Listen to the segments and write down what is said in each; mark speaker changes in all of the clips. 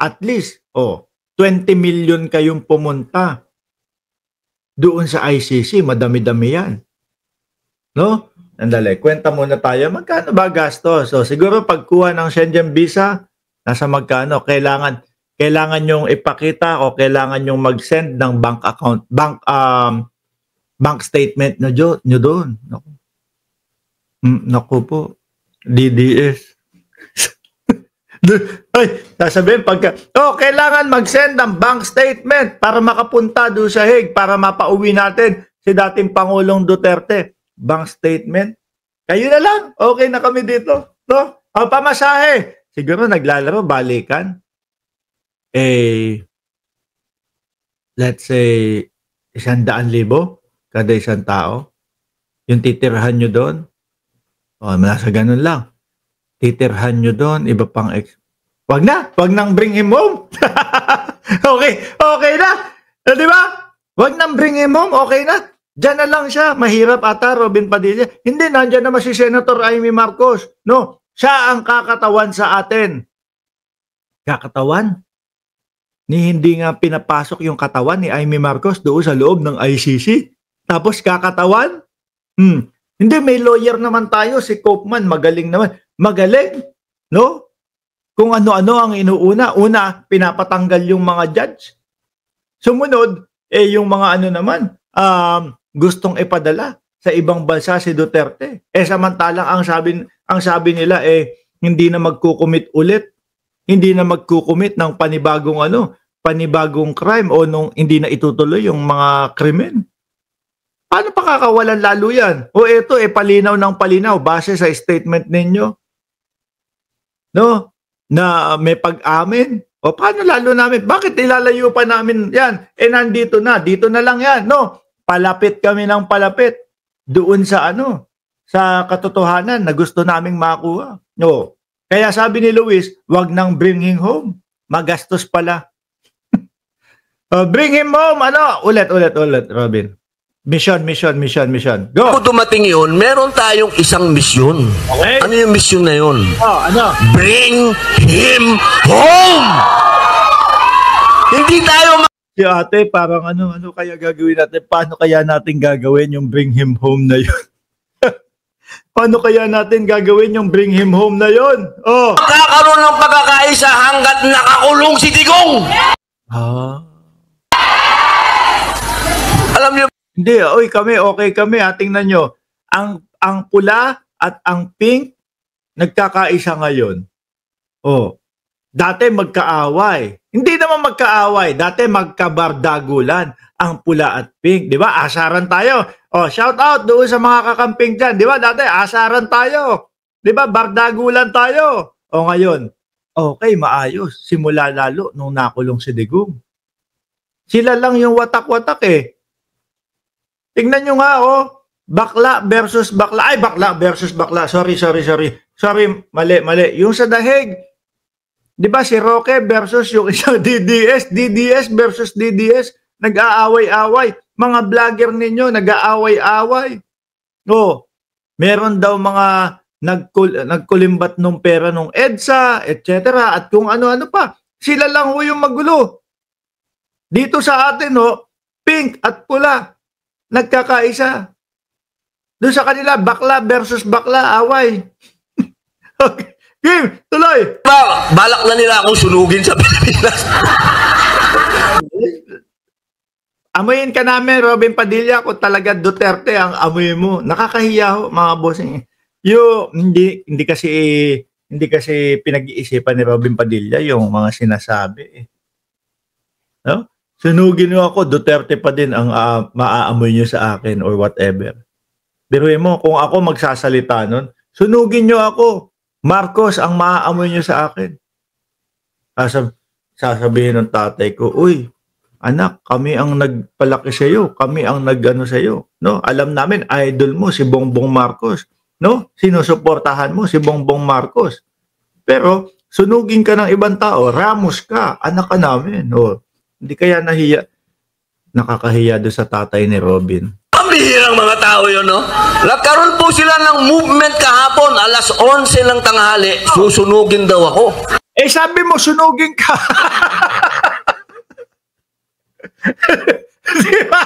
Speaker 1: at least, 20 million kayong pumunta doon sa ICC. Madami-dami yan. No? Andali, kwenta muna tayo. Magkano ba gasto? So, siguro pagkuha ng Schengen visa, nasa magkano? Kailangan nyong ipakita o kailangan nyong mag-send ng bank account, bank statement nyo doon. Naku po. DDS. Ay, sasabihin kailangan mag-send ng bank statement para makapunta doon sa Hague, para mapauwi natin si dating Pangulong Duterte. Bank statement. Kayo na lang. Okay na kami dito. No? Pamasahe. Siguro naglalaro, balikan. Let's say, 100,000 kada isang tao. Yung titirhan nyo doon. Nasa ganun lang. Titirhan nyo doon, iba pang wag nang bring him home. Okay na. Di ba? Wag nang bring him home, okay na. Diyan na lang siya. Mahirap ata, Robin Padilla. Hindi, nandiyan naman si Senator Amy Marcos. No, siya ang kakatawan sa atin. Kakatawan? Hindi nga pinapasok yung katawan ni Amy Marcos doon sa loob ng ICC. Tapos kakatawan? Hindi, may lawyer naman tayo, si Koopman, magaling naman. Magaling, no? Kung ano-ano ang inuuna. Una, pinapatanggal yung mga judge. Sumunod, yung mga ano naman, gustong ipadala sa ibang bansa si Duterte. Samantalang ang sabi nila hindi na magkukumit ulit. Hindi na magkukumit ng panibagong crime o hindi na itutuloy yung mga krimen. Paano pakakawalan lalo yan? Ito palinaw ng palinaw base sa statement ninyo. No? Na may pag-amin. Paano lalo namin? Bakit ilalayo pa namin yan? Nandito na. Dito na lang yan. No? Palapit kami ng palapit. Doon sa sa katotohanan na gusto naming makuha. No. Kaya sabi ni Luis, wag nang bring him home. Magastos pala. Bring him home. Ulit, Robin. Mission. Go!
Speaker 2: Kung dumating yun, meron tayong isang misyon.
Speaker 1: Okay.
Speaker 2: Ano yung misyon na yun?
Speaker 1: Ano?
Speaker 2: Bring him home! Hindi tayo
Speaker 1: Si ate, parang ano kaya gagawin natin? Paano kaya natin gagawin yung bring him home na yun? Paano kaya natin gagawin yung bring him home na yun?
Speaker 2: Magkakaroon ng pagkakaisa hanggat nakakulong si Digong! Alam niyo,
Speaker 1: hindi, okay kami. Tingnan nyo. Ang pula at ang pink, nagkakaisa ngayon. Dati magkaaway. Hindi naman magkaaway. Dati magkabardagulan ang pula at pink. Di ba? Asaran tayo. Shout out doon sa mga kakamping dyan. Di ba? Dati asaran tayo. Di ba? Bardagulan tayo. Ngayon, okay, maayos. Simula lalo nung nakulong si Digong. Sila lang yung watak-watak Tingnan nyo nga, bakla versus bakla. Ay, bakla versus bakla. Sorry. Sorry, mali. Yung sa The Hague, di ba si Roque versus yung isang DDS versus DDS, nag-aaway-away. Mga vlogger ninyo, nag-aaway-away. Meron daw mga nagkulimbat nung pera nung EDSA, etc. At kung ano-ano pa. Sila lang yung magulo. Dito sa atin, pink at pula. Nagkakaisa. Doon sa kanila, bakla versus bakla, away. Okay. Game, tuloy!
Speaker 2: balak na nila akong sunugin sa Pilipinas.
Speaker 1: Amuyin ka namin, Robin Padilla, kung talaga Duterte ang amuyin mo. Nakakahiya mga bossing. Hindi kasi pinag-iisipan ni Robin Padilla yung mga sinasabi. No? Sunugin nyo ako, Duterte pa din ang maaamoy nyo sa akin or whatever. Biruin mo, kung ako magsasalita nun, sunugin nyo ako. Marcos ang maaamoy nyo sa akin. Sasabihin ng tatay ko, uy, anak, kami ang nagpalaki sa iyo, kami ang nagano sa iyo, no? Alam namin idol mo si Bongbong Marcos, no? Sinusuportahan mo si Bongbong Marcos. Pero sunugin ka ng ibang tao, Ramos ka, anak ka namin, no? Hindi kaya nahiya. Nakakahiya doon sa tatay ni Robin.
Speaker 2: Ang bihirang mga tao yun, no? Nagkaroon po sila ng movement kahapon, 11:00 ng tanghali, susunugin daw ako.
Speaker 1: Eh sabi mo, sunugin ka. Di ba?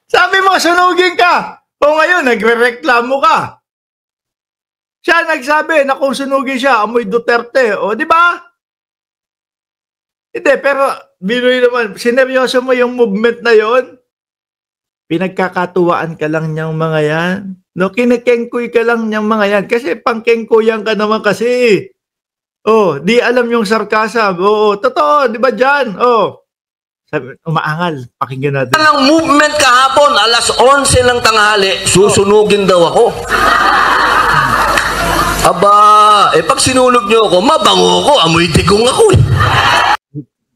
Speaker 1: Sabi mo, sunugin ka. O ngayon, nagre-reklamo ka. Siya nagsabi na kung sunugin siya, amoy Duterte. O, di ba? Hindi, pero binoy naman, sineryoso mo yung movement na yon. Pinagkakatuwaan ka lang niyang mga yan. No, kinikengkoy ka lang niyang mga yan. Kasi pangkengkoyan ka naman kasi. Oh, di alam yung sarkasm. Oo, totoo, di ba dyan? Oh, sabi, umaangal. Pakinggan natin.
Speaker 2: Ang movement kahapon, alas 11 ng tanghali, susunugin daw ako. Aba, pag sinulog niyo ako, mabango ako, amoy digong ako eh.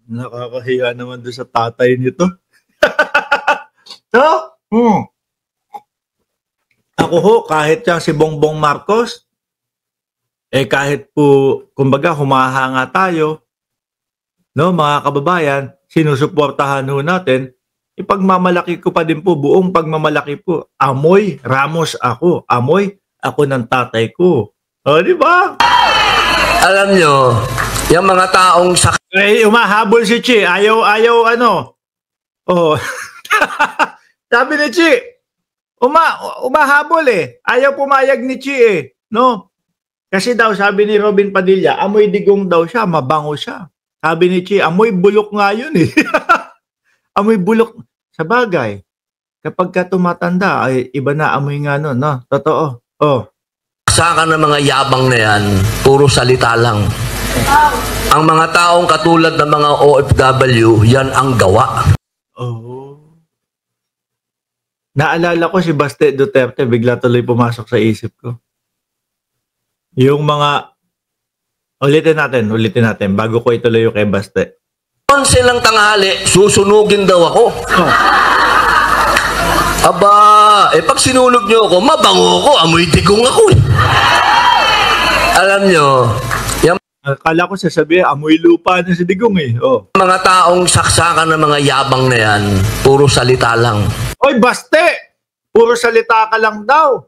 Speaker 1: Nakakahiya naman doon sa tatay nito. So, ako ho, kahit yung si Bongbong Marcos, kahit po, kumbaga, humahanga tayo, no, mga kababayan, sinusuportahan ho natin, ipagmamalaki ko pa din po, buong pagmamalaki po, amoy Ramos ako, amoy ako ng tatay ko. O, di ba?
Speaker 2: Alam nyo, yung mga taong
Speaker 1: Umahabol si Chi, ayaw, ano. Oh. Sabi ni Chi, umahabol ayaw pumayag ni Chi no? Kasi daw, sabi ni Robin Padilla, amoy digong daw siya, mabango siya. Sabi ni Chi, amoy bulok nga yun Amoy bulok. Sa bagay, kapag ka tumatanda, ay iba na amoy nga nun, no? Totoo. Oh.
Speaker 2: saka ng mga yabang na yan, puro salita lang. Ang mga taong katulad ng mga OFW, yan ang gawa.
Speaker 1: Oh. Naalala ko si Baste Duterte, bigla tuloy pumasok sa isip ko. Yung mga, ulitin natin, bago ko ituloy yung kay Baste.
Speaker 2: 11 ng tanghali, susunugin daw ako.
Speaker 1: Oh.
Speaker 2: Aba, pag sinulog nyo ako, mabango ako, amoy digong ako eh. Alam nyo, yung
Speaker 1: Akala ko sasabihin, amoy lupa na si Digong Oh.
Speaker 2: mga taong saksakan ng mga yabang na yan, puro salita lang.
Speaker 1: Oy, Baste! Puro salita ka lang daw.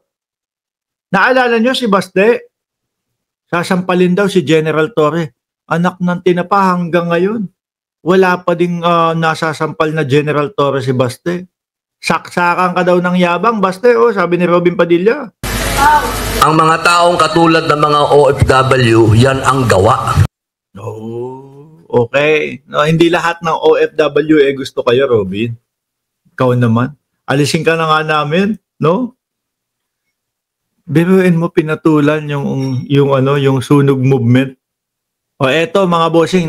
Speaker 1: Naalala nyo si Baste? Sasampalin daw si General Torre. Anak ng tinapa hanggang ngayon. Wala pa ding nasasampal na General Torre si Baste. Saksakan ka daw ng yabang, Baste, sabi ni Robin Padilla.
Speaker 2: Ang mga taong katulad ng mga OFW, yan ang gawa.
Speaker 1: Oh, okay. No, hindi lahat ng OFW gusto kayo, Robin. Ikaw naman. Alisin ka na nga namin, no? Biruin mo pinatulan yung sunog movement. O eto mga bossing,